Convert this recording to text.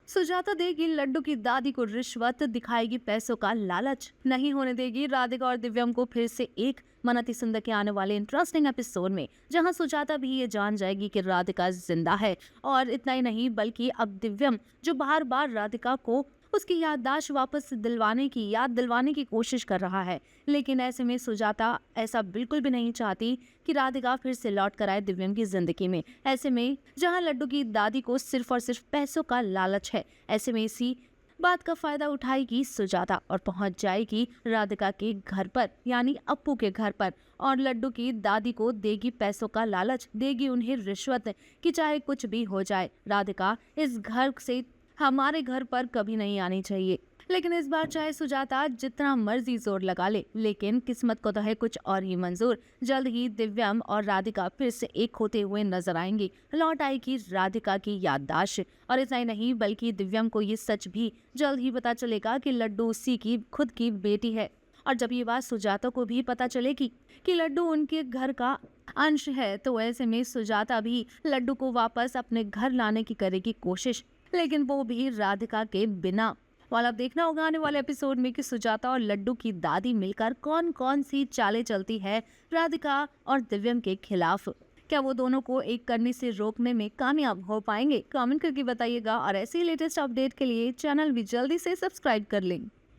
सुजाता देगी लड्डू की दादी को रिश्वत, दिखाएगी पैसों का लालच, नहीं होने देगी राधिका और दिव्यम को फिर से एक। मनती सुंदर के आने वाले इंटरेस्टिंग एपिसोड में जहां सुजाता भी ये जान जाएगी कि राधिका जिंदा है, और इतना ही नहीं बल्कि अब दिव्यम जो बार बार राधिका को उसकी याददाश्त वापस याद दिलवाने की कोशिश कर रहा है। लेकिन ऐसे में सुजाता ऐसा बिल्कुल भी नहीं चाहती कि राधिका फिर से लौट कर आए दिव्यम की जिंदगी में। ऐसे में जहां लड्डू की दादी को सिर्फ और सिर्फ पैसों का लालच है, ऐसे में इसी बात का फायदा उठाएगी सुजाता और पहुंच जाएगी राधिका के घर पर, यानी अप्पू के घर पर, और लड्डू की दादी को देगी पैसों का लालच, देगी उन्हें रिश्वत कि चाहे कुछ भी हो जाए, राधिका इस घर से हमारे घर पर कभी नहीं आनी चाहिए। लेकिन इस बार चाहे सुजाता जितना मर्जी जोर लगा ले, लेकिन किस्मत को तो है कुछ और ही मंजूर। जल्द ही दिव्यम और राधिका फिर से एक होते हुए नजर आएंगी। लौट आएगी राधिका की याददाश्त, और इतना ही नहीं बल्कि दिव्यम को ये सच भी जल्द ही पता चलेगा कि लड्डू उसी की खुद की बेटी है। और जब ये बात सुजाता को भी पता चलेगी कि लड्डू उनके घर का अंश है, तो ऐसे में सुजाता भी लड्डू को वापस अपने घर लाने की करेगी कोशिश, लेकिन वो भी राधिका के बिना। वाला अब देखना होगा आने वाले एपिसोड में कि सुजाता और लड्डू की दादी मिलकर कौन कौन सी चालें चलती है राधिका और दिव्यम के खिलाफ। क्या वो दोनों को एक करने से रोकने में कामयाब हो पाएंगे? कमेंट करके बताइएगा, और ऐसे ही लेटेस्ट अपडेट के लिए चैनल भी जल्दी से सब्सक्राइब कर लें।